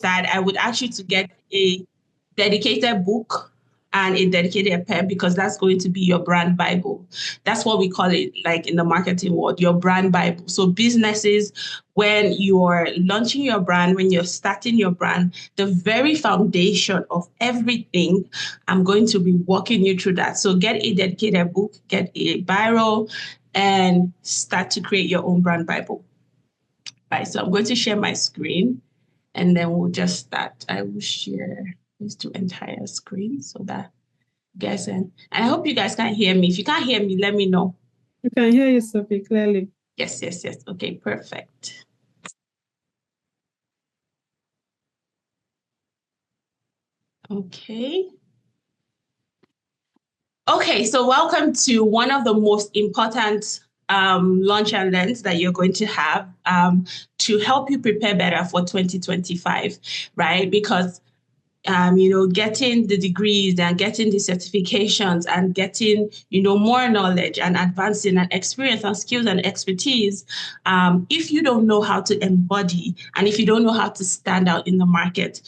that, I would ask you to get a dedicated book and a dedicated pen, because that's going to be your brand Bible. That's what we call it, like in the marketing world, your brand Bible. So businesses, when you're launching your brand, when you're starting your brand, the very foundation of everything, I'm going to be walking you through that. So get a dedicated book, get a biro, and start to create your own brand Bible. Right, so I'm going to share my screen and then we'll just start. I will share this to entire screen so that you guys can, and I hope you guys can hear me. If you can't hear me, let me know. We can hear you, Sophie, clearly. Yes. Okay, perfect. Okay. Okay, so welcome to one of the most important launch and learns that you're going to have to help you prepare better for 2025, right? Because getting the degrees and getting the certifications and getting, more knowledge and advancing and experience and skills and expertise, if you don't know how to embody and if you don't know how to stand out in the market,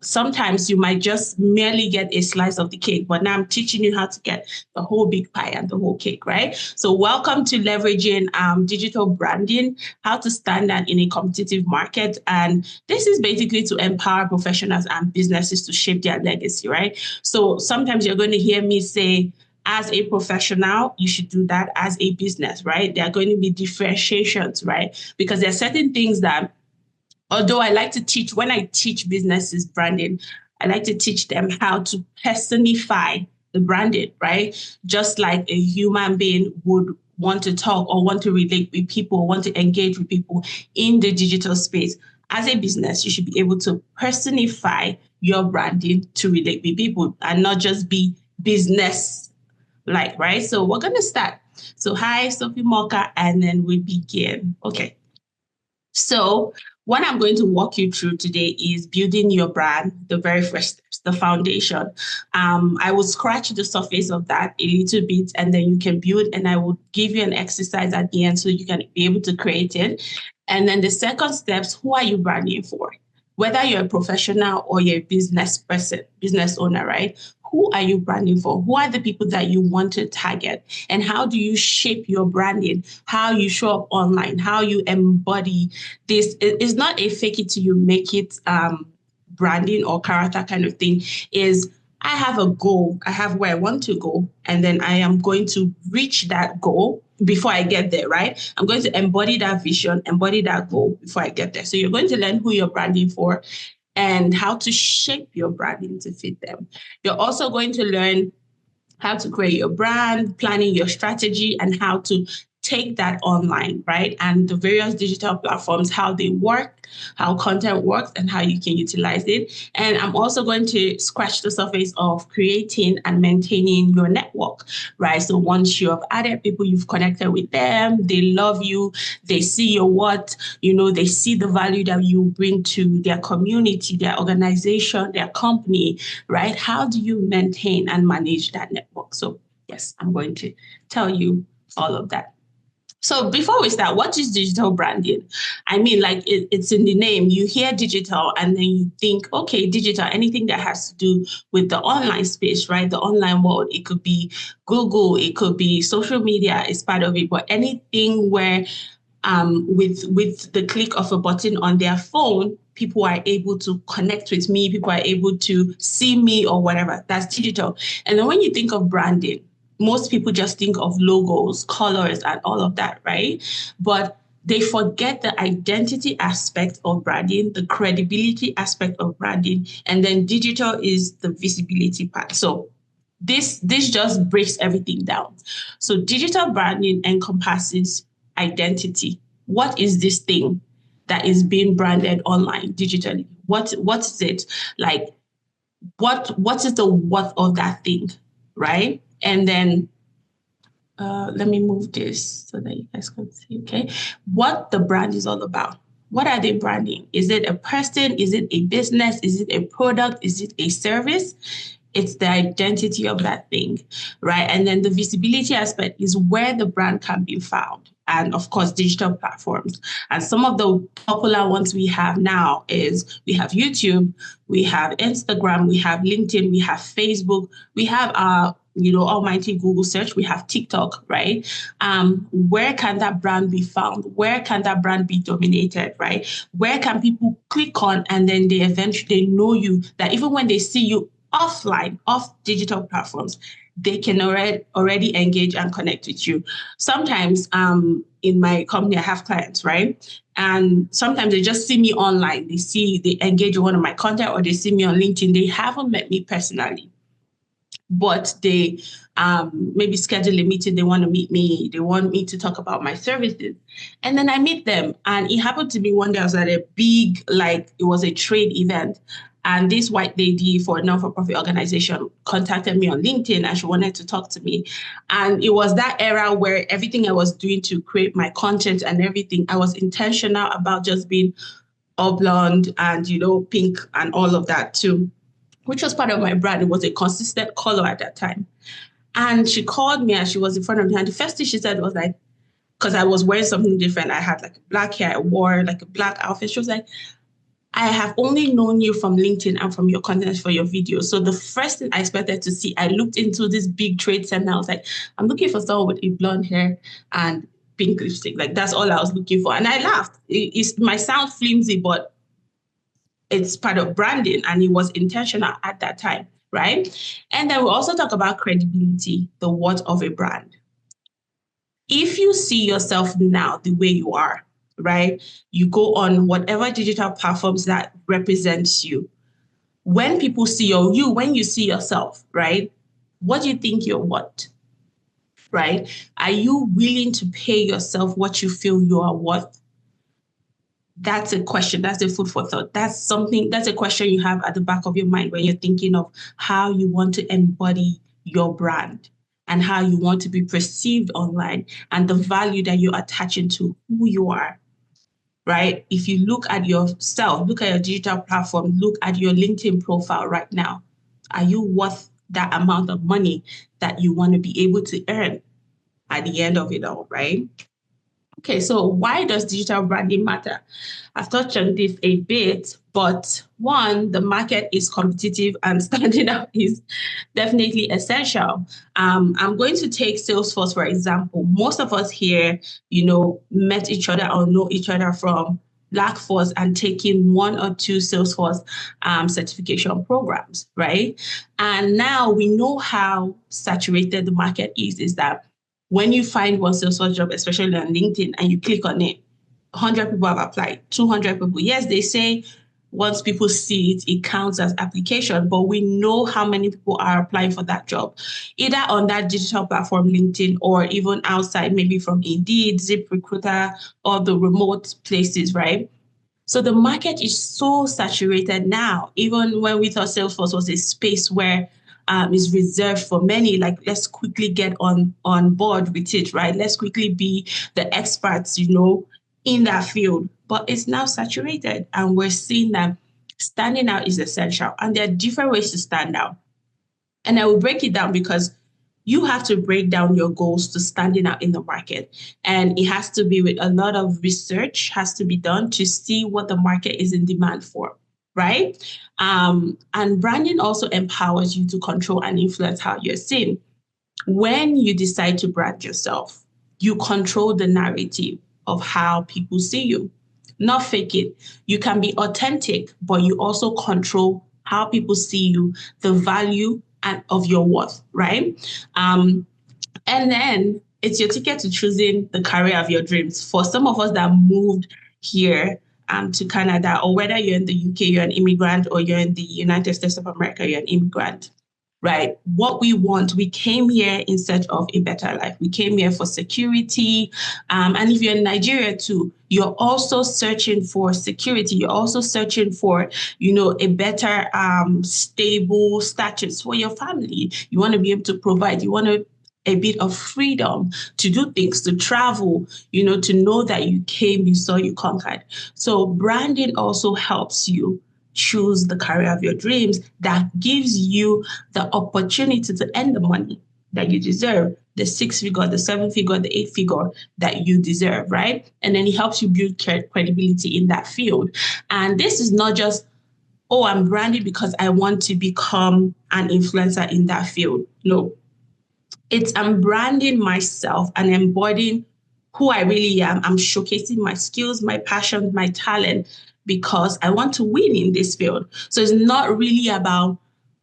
sometimes you might just merely get a slice of the cake, but now I'm teaching you how to get the whole big pie and the whole cake, right? So welcome to leveraging digital branding, how to stand out in a competitive market. And this is basically to empower professionals and businesses to shape their legacy, right? So sometimes you're going to hear me say, as a professional, you should do that. As a business, right? There are going to be differentiations, right? Because there are certain things that, although I like to teach, when I teach businesses branding, I like to teach them how to personify the branding, right? Just like a human being would want to talk or want to relate with people, want to engage with people in the digital space. As a business, you should be able to personify your branding to relate with people and not just be business like, right? So we're going to start. So hi, Sophie Moka, and then we begin. Okay. So what I'm going to walk you through today is building your brand, the very first steps, the foundation. I will scratch the surface of that a little bit and then you can build, and I will give you an exercise at the end so you can be able to create it. And then the second steps, who are you branding for? Whether you're a professional or you're a business person, business owner, right? Who are you branding for? Who are the people that you want to target? And how do you shape your branding? How you show up online, how you embody this. It's not a fake it till you make it branding or character kind of thing. Is I have a goal, I have where I want to go, and then I am going to reach that goal before I get there, right? I'm going to embody that vision, embody that goal before I get there. So you're going to learn who you're branding for and how to shape your branding to fit them. You're also going to learn how to create your brand, planning your strategy, and how to take that online, right? And the various digital platforms, how they work, how content works, and how you can utilize it. And I'm also going to scratch the surface of creating and maintaining your network, right? So once you have added people, you've connected with them, they love you, they see your what, they see the value that you bring to their community, their organization, their company, right? How do you maintain and manage that network? So yes, I'm going to tell you all of that. So before we start, what is digital branding? I mean, like it's in the name. You hear digital and then you think, okay, digital, anything that has to do with the online space, right? The online world. It could be Google, it could be social media is part of it, but anything where with the click of a button on their phone, people are able to connect with me, people are able to see me or whatever. That's digital. And then when you think of branding, most people just think of logos, colors, and all of that, right? But they forget the identity aspect of branding, the credibility aspect of branding, and then digital is the visibility part. So this just breaks everything down. So digital branding encompasses identity. What is this thing that is being branded online digitally? What is it? Like what is the worth of that thing, right? And then let me move this so that you guys can see, okay? What the brand is all about. What are they branding? Is it a person? Is it a business? Is it a product? Is it a service? It's the identity of that thing, right? And then the visibility aspect is where the brand can be found. and of course, digital platforms. And some of the popular ones we have now is we have YouTube, we have Instagram, we have LinkedIn, we have Facebook, we have our almighty Google search, we have TikTok, right? Where can that brand be found? Where can that brand be dominated, right? Where can people click on and then they eventually know you, that even when they see you offline, off digital platforms, they can already engage and connect with you. Sometimes in my company, I have clients, right? And sometimes they just see me online. They engage with one of my content, or they see me on LinkedIn. They haven't met me personally, but they maybe schedule a meeting. They want to meet me. They want me to talk about my services. And then I meet them. And it happened to be one day I was at a big, it was a trade event. And this white lady for a non-for-profit organization contacted me on LinkedIn, and she wanted to talk to me. And it was that era where everything I was doing to create my content and everything, I was intentional about just being all blonde and, pink and all of that too, which was part of my brand. It was a consistent color at that time. And she called me and she was in front of me. And the first thing she said was like, because I was wearing something different. I had black hair. I wore a black outfit. She was like, I have only known you from LinkedIn and from your content for your videos. So the first thing I expected to see, I looked into this big trade center. I was like, I'm looking for someone with a blonde hair and pink lipstick. That's all I was looking for. And I laughed. It might sound flimsy, but it's part of branding, and it was intentional at that time, right? And then we also talk about credibility, the worth of a brand. If you see yourself now the way you are, right? You go on whatever digital platforms that represents you. When people see you, when you see yourself, right? What do you think you're worth, right? Are you willing to pay yourself what you feel you are worth? That's a question. That's a food for thought. That's a question you have at the back of your mind when you're thinking of how you want to embody your brand and how you want to be perceived online and the value that you're attaching to who you are, right? If you look at yourself, look at your digital platform, look at your LinkedIn profile right now. Are you worth that amount of money that you want to be able to earn at the end of it all, right? Okay, so why does digital branding matter? I've touched on this a bit, but one, the market is competitive and standing out is definitely essential. I'm going to take Salesforce, for example. Most of us here, met each other or know each other from Blackforce and taking one or two Salesforce certification programs, right? And now we know how saturated the market is that when you find one Salesforce job, especially on LinkedIn, and you click on it, 100 people have applied, 200 people. Yes, they say once people see it, it counts as application, but we know how many people are applying for that job, either on that digital platform, LinkedIn, or even outside, maybe from Indeed, ZipRecruiter, or the remote places, right? So the market is so saturated now, even when we thought Salesforce was a space where is reserved for many, let's quickly get on board with it, right? Let's quickly be the experts, in that field. But it's now saturated, and we're seeing that standing out is essential. And there are different ways to stand out. And I will break it down because you have to break down your goals to standing out in the market. And it has to be with a lot of research has to be done to see what the market is in demand for, right? And branding also empowers you to control and influence how you're seen. When you decide to brand yourself, you control the narrative of how people see you, not fake it. You can be authentic, but you also control how people see you, the value of your worth, right? And then it's your ticket to choosing the career of your dreams. For some of us that moved here to Canada, or whether you're in the UK, you're an immigrant, or you're in the United States of America, you're an immigrant, right? What we want, we came here in search of a better life. We came here for security. And if you're in Nigeria too, you're also searching for security. You're also searching for, a better stable status for your family. You want to be able to provide. You want a bit of freedom to do things, to travel, to know that you came, you saw, you conquered. So branding also helps you choose the career of your dreams that gives you the opportunity to earn the money that you deserve, the 6-figure, the 7-figure, the 8-figure that you deserve, right? And then it helps you build credibility in that field. And this is not just, oh, I'm branded because I want to become an influencer in that field. No, it's I'm branding myself and embodying who I really am. I'm showcasing my skills, my passion, my talent, because I want to win in this field. So it's not really about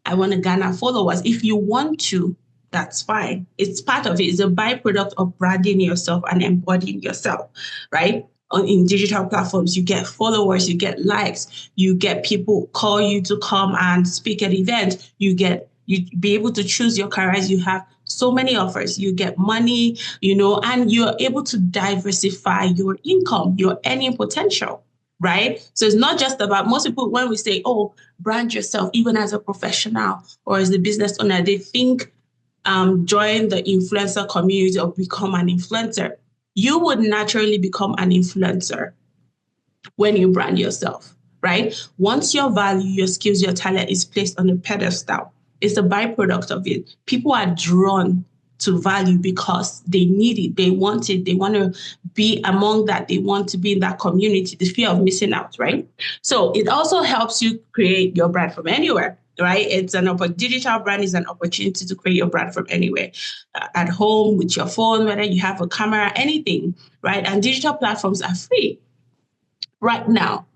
I want to garner followers. If you want to, that's fine. It's part of it. It's a byproduct of branding yourself and embodying yourself, right? In digital platforms, you get followers, you get likes, you get people call you to come and speak at events, you be able to choose your careers. You have so many offers, you get money, and you're able to diversify your income, your earning potential, right? So it's not just about, most people, when we say, oh, brand yourself, even as a professional or as a business owner, they think join the influencer community or become an influencer. You would naturally become an influencer when you brand yourself, right? Once your value, your skills, your talent is placed on a pedestal, it's a byproduct of it. People are drawn to value because they need it, they want it, they want to be among that, they want to be in that community, the fear of missing out, right? So it also helps you create your brand from anywhere, right? Digital brand is an opportunity to create your brand from anywhere, at home, with your phone, whether you have a camera, anything, right? And digital platforms are free right now.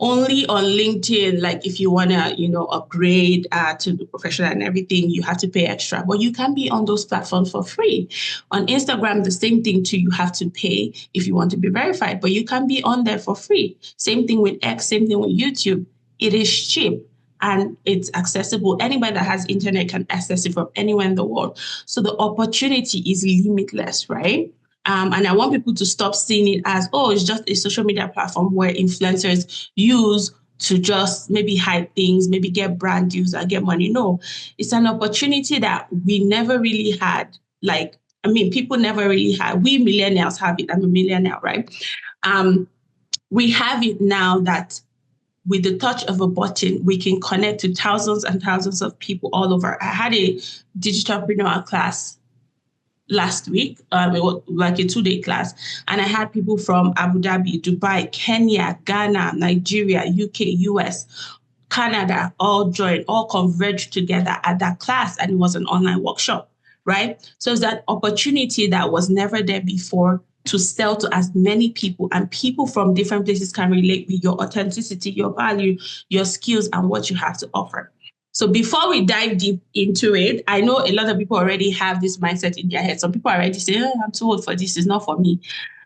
Only on LinkedIn, like if you want to, upgrade to the professional and everything, you have to pay extra. But you can be on those platforms for free. On Instagram, the same thing too. You have to pay if you want to be verified, but you can be on there for free. Same thing with X, same thing with YouTube. It is cheap and it's accessible. Anybody that has internet can access it from anywhere in the world. So the opportunity is limitless, right? And I want people to stop seeing it as, oh, it's just a social media platform where influencers use to just maybe hide things, maybe get brand deals and get money. No, it's an opportunity that we never really had. People never really had. We millennials have it. I'm a millennial, right? We have it now that with the touch of a button, we can connect to thousands and thousands of people all over. I had a digitalpreneur class last week, it was like a 2-day class, and I had people from Abu Dhabi, Dubai, Kenya, Ghana, Nigeria, UK, US, Canada, all converged together at that class, and it was an online workshop, right? So it's that opportunity that was never there before to sell to as many people, and people from different places can relate with your authenticity, your value, your skills, and what you have to offer. So before we dive deep into it, I know a lot of people already have this mindset in their head. Some people already say, oh, I'm too old for this. It's not for me.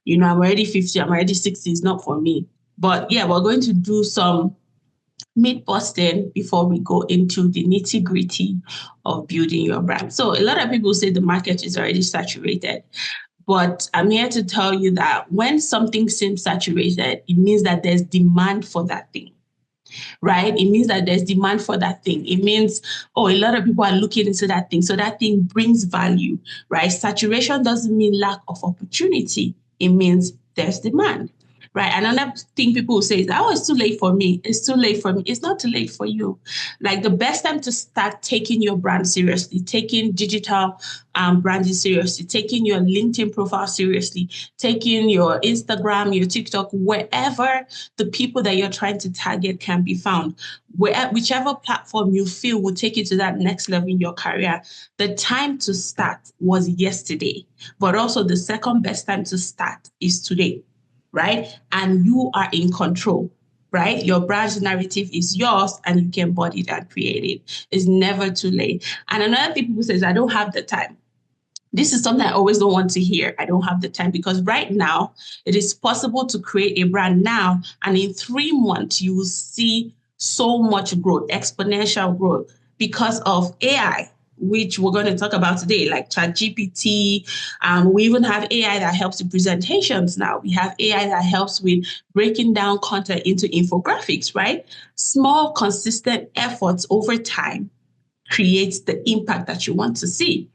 I'm already 50. I'm already 60. It's not for me. But yeah, we're going to do some myth busting before we go into the nitty gritty of building your brand. So a lot of people say the market is already saturated. But I'm here to tell you that when something seems saturated, it means that there's demand for that thing. Right? It means that there's demand for that thing. It means, oh, a lot of people are looking into that thing. So that thing brings value, right? Saturation doesn't mean lack of opportunity. It means there's demand, right? Another thing people will say is, oh, it's too late for me. It's too late for me. It's not too late for you. Like the best time to start taking your brand seriously, taking digital branding seriously, taking your LinkedIn profile seriously, taking your Instagram, your TikTok, wherever the people that you're trying to target can be found, whichever platform you feel will take you to that next level in your career. The time to start was yesterday, but also the second best time to start is today, right? And you are in control. Right? Your brand narrative is yours and you can embody it and create it. It's never too late. And another thing people say is, I don't have the time. This is something I always don't want to hear. I don't have the time, because right now it is possible to create a brand now, and in 3 months you will see so much growth, exponential growth, because of AI, which we're going to talk about today, like ChatGPT. We even have AI that helps with presentations now. We have AI that helps with breaking down content into infographics, right? Small, consistent efforts over time creates the impact that you want to see.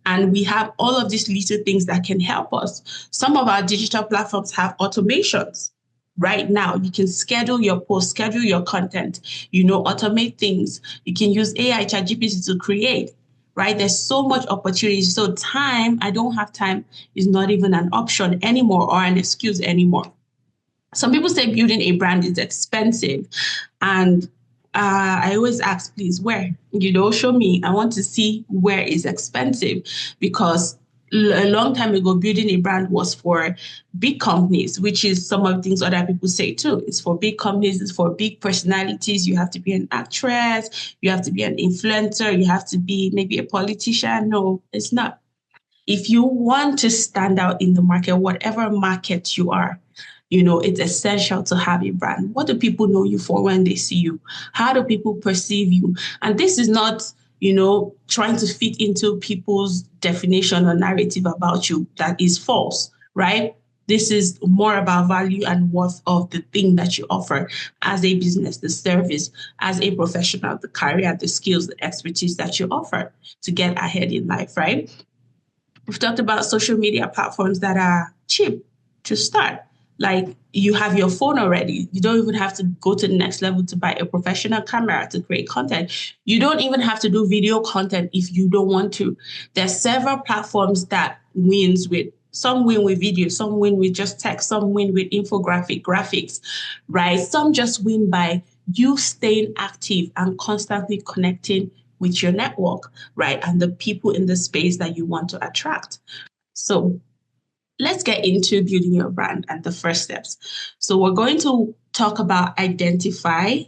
And we have all of these little things that can help us. Some of our digital platforms have automations. Right now, you can schedule your posts, schedule your content, automate things. You can use AI, ChatGPT to create, right? There's so much opportunity. So time, I don't have time, is not even an option anymore or an excuse anymore. Some people say building a brand is expensive. And I always ask, please, where? Show me. I want to see where is expensive, because a long time ago, building a brand was for big companies, which is some of the things other people say too. It's for big companies, it's for big personalities. You have to be an actress, you have to be an influencer, you have to be maybe a politician. No, it's not. If you want to stand out in the market, whatever market you are, it's essential to have a brand. What do people know you for when they see you? How do people perceive you? And this is not, trying to fit into people's definition or narrative about you that is false, right? This is more about value and worth of the thing that you offer as a business, the service, as a professional, the career, the skills, the expertise that you offer to get ahead in life, right? We've talked about social media platforms that are cheap to start. Like, you have your phone already. You don't even have to go to the next level to buy a professional camera to create content. You don't even have to do video content if you don't want to. There's several platforms that wins with. Some win with video, some win with just text, some win with graphics, right? Some just win by you staying active and constantly connecting with your network, right? And the people in the space that you want to attract. So let's get into building your brand and the first steps. So we're going to talk about identify,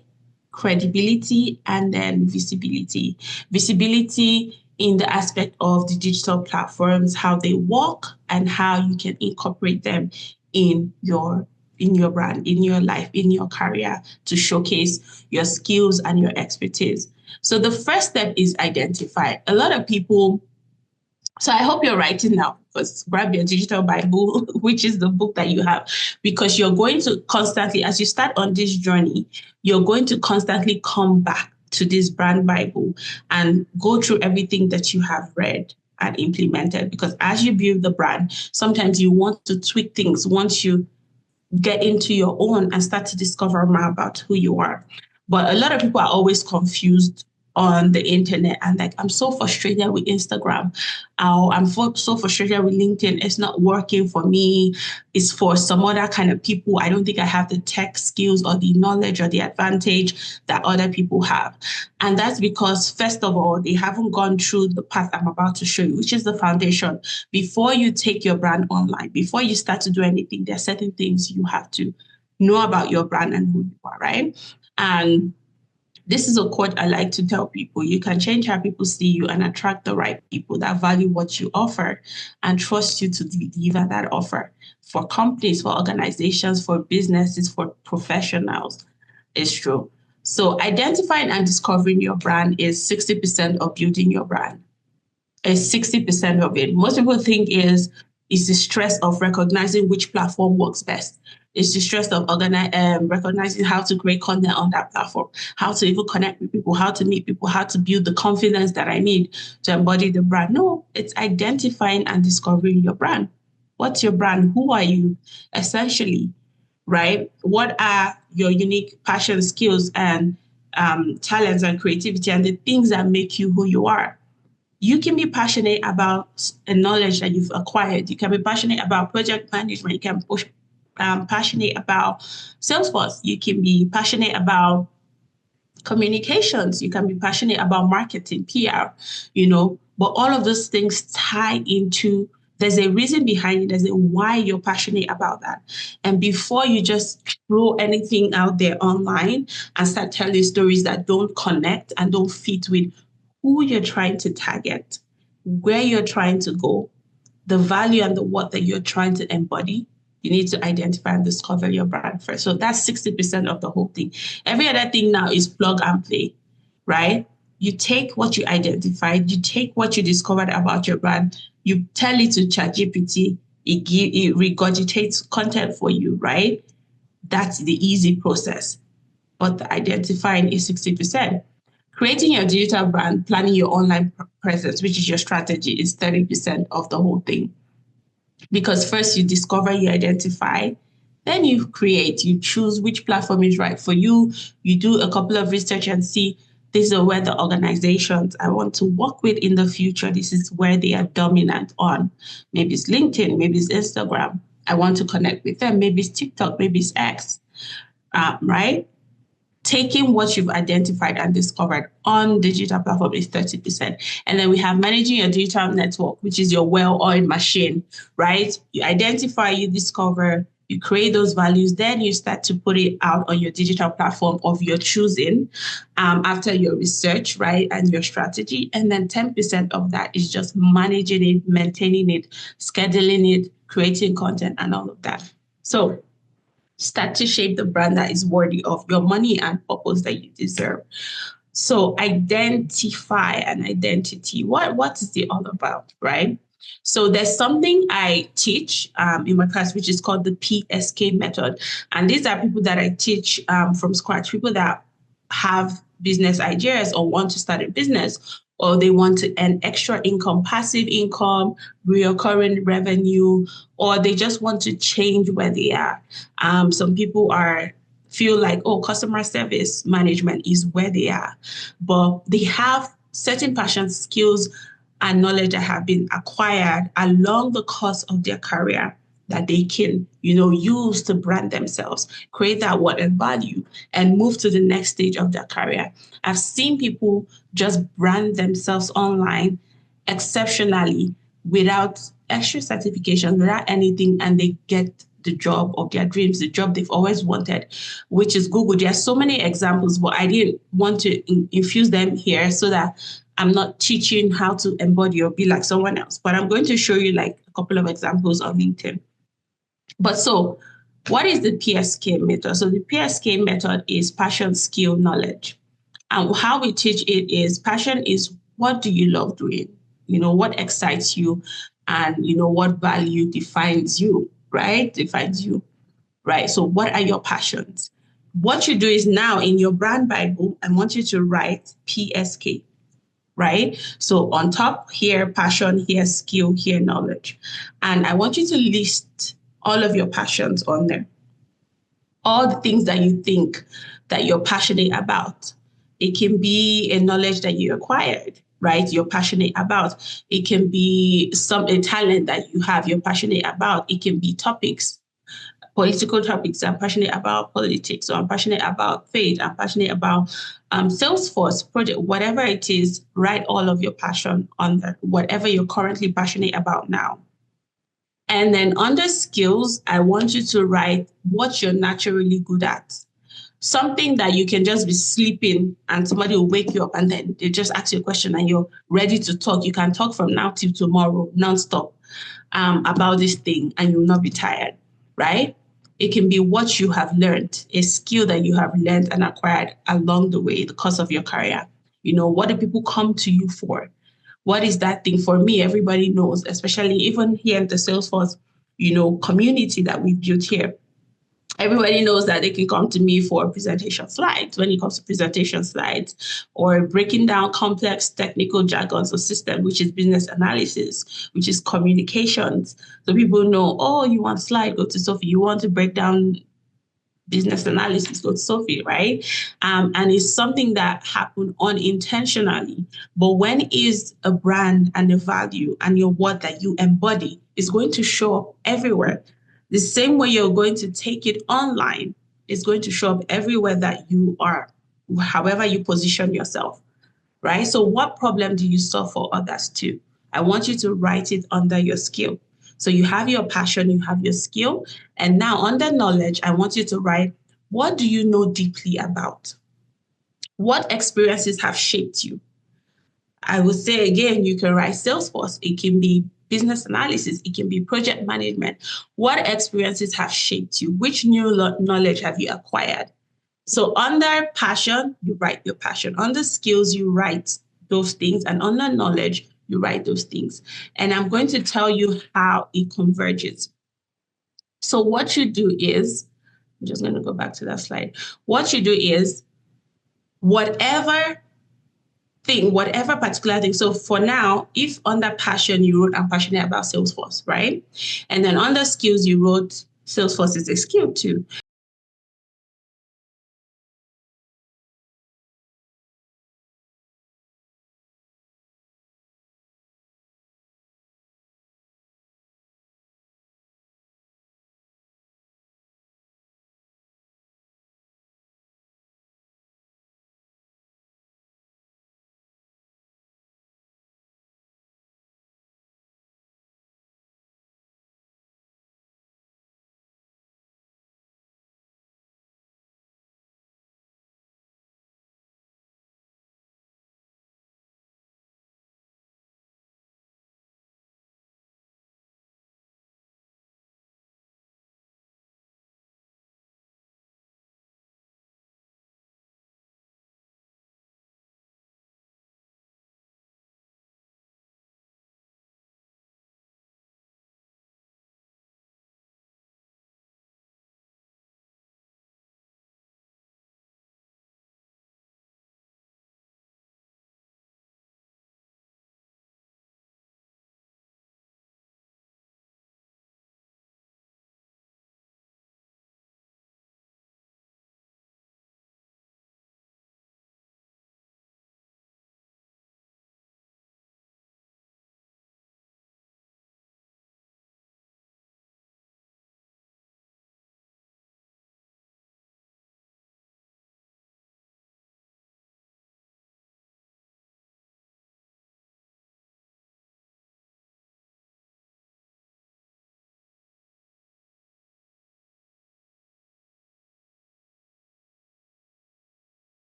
credibility, and then visibility. Visibility in the aspect of the digital platforms, how they work, and how you can incorporate them in your brand, in your life, in your career, to showcase your skills and your expertise. So the first step is identify. A lot of people, so I hope you're writing now, because grab your digital Bible, which is the book that you have, because you're going to constantly, as you start on this journey, you're going to constantly come back to this brand Bible and go through everything that you have read and implemented. Because as you build the brand, sometimes you want to tweak things once you get into your own and start to discover more about who you are. But a lot of people are always confused on the internet, and like, I'm so frustrated with Instagram. I'm so frustrated with LinkedIn. It's not working for me. It's for some other kind of people. I don't think I have the tech skills or the knowledge or the advantage that other people have. And that's because, first of all, they haven't gone through the path I'm about to show you, which is the foundation. Before you take your brand online, before you start to do anything, there are certain things you have to know about your brand and who you are, right? And this is a quote I like to tell people: you can change how people see you and attract the right people that value what you offer and trust you to deliver that offer. For companies, for organizations, for businesses, for professionals, it's true. So identifying and discovering your brand is 60% of building your brand. It's 60% of it. Most people think is the stress of recognizing which platform works best. It's the stress of recognizing how to create content on that platform, how to even connect with people, how to meet people, how to build the confidence that I need to embody the brand. No, it's identifying and discovering your brand. What's your brand? Who are you, essentially, right? What are your unique passion, skills, and talents and creativity, and the things that make you who you are? You can be passionate about a knowledge that you've acquired. You can be passionate about project management. You can be passionate about Salesforce. You can be passionate about communications. You can be passionate about marketing, PR, but all of those things tie into, there's a reason behind it. There's a why you're passionate about that. And before you just throw anything out there online and start telling stories that don't connect and don't fit with who you're trying to target, where you're trying to go, the value and the worth that you're trying to embody, you need to identify and discover your brand first. So that's 60% of the whole thing. Every other thing now is plug and play, right? You take what you identified, you take what you discovered about your brand, you tell it to ChatGPT, it regurgitates content for you, right? That's the easy process. But the identifying is 60%. Creating your digital brand, planning your online presence, which is your strategy, is 30% of the whole thing. Because first you discover, you identify, then you create, you choose which platform is right for you. You do a couple of research and see These are where the organizations I want to work with in the future, this is where they are dominant on. Maybe it's LinkedIn, maybe it's Instagram. I want to connect with them. Maybe it's TikTok, maybe it's X, right? Taking what you've identified and discovered on digital platform is 30%. And then we have managing your digital network, which is your well-oiled machine, right? You identify, you discover, you create those values, then you start to put it out on your digital platform of your choosing after your research, right, and your strategy. And then 10% of that is just managing it, maintaining it, scheduling it, creating content, and all of that. So start to shape the brand that is worthy of your money and purpose that you deserve. So identify an identity. What is it all about, right? So there's something I teach in my class, which is called the PSK method. And these are people that I teach from scratch, people that have business ideas or want to start a business, or they want to earn extra income, passive income, recurring revenue, or they just want to change where they are. Some people feel like, oh, customer service management is where they are, but they have certain passion, skills, and knowledge that have been acquired along the course of their career that they can, use to brand themselves, create that word and value, and move to the next stage of their career. I've seen people just brand themselves online exceptionally without extra certification, without anything, and they get the job of their dreams, the job they've always wanted, which is Google. There are so many examples, but I didn't want to infuse them here so that I'm not teaching how to embody or be like someone else, but I'm going to show you like a couple of examples on LinkedIn. But so what is the PSK method? So the PSK method is passion, skill, knowledge. And how we teach it is passion is what do you love doing? What excites you, and what value defines you, right? Defines you, right? So what are your passions? What you do is now in your brand Bible, I want you to write PSK, right? So on top here, passion, here, skill, here, knowledge. And I want you to list all of your passions on there. All the things that you think that you're passionate about. It can be a knowledge that you acquired, right? You're passionate about. It can be a talent that you have, you're passionate about. It can be topics, political topics. I'm passionate about politics, so I'm passionate about faith. I'm passionate about Salesforce project, whatever it is, write all of your passion on there, whatever you're currently passionate about now. And then under skills, I want you to write what you're naturally good at. Something that you can just be sleeping and somebody will wake you up and then they just ask you a question and you're ready to talk. You can talk from now till tomorrow, nonstop, about this thing, and you'll not be tired, right? It can be what you have learned, a skill that you have learned and acquired along the way, the course of your career. What do people come to you for? What is that thing? For me, everybody knows, especially even here in the Salesforce, community that we've built here. Everybody knows that they can come to me for presentation slides when it comes to presentation slides, or breaking down complex technical jargons or system, which is business analysis, which is communications. So people know, oh, you want slide, go to Sophie. You want to break down business analysis, go to Sophie, right? And it's something that happened unintentionally. But when is a brand and a value and your word that you embody is going to show up everywhere. The same way you're going to take it online is going to show up everywhere that you are, however you position yourself, right? So what problem do you solve for others too? I want you to write it under your skill. So you have your passion, you have your skill, and now under knowledge, I want you to write, what do you know deeply about? What experiences have shaped you? I would say again, you can write Salesforce. It can be business analysis. It can be project management. What experiences have shaped you? Which new knowledge have you acquired? So under passion, you write your passion. Under skills, you write those things. And under knowledge, you write those things. And I'm going to tell you how it converges. So what you do is, I'm just going to go back to that slide. What you do is whatever particular thing. So for now, if under passion, you wrote, I'm passionate about Salesforce, right? And then under skills, you wrote, Salesforce is a skill too.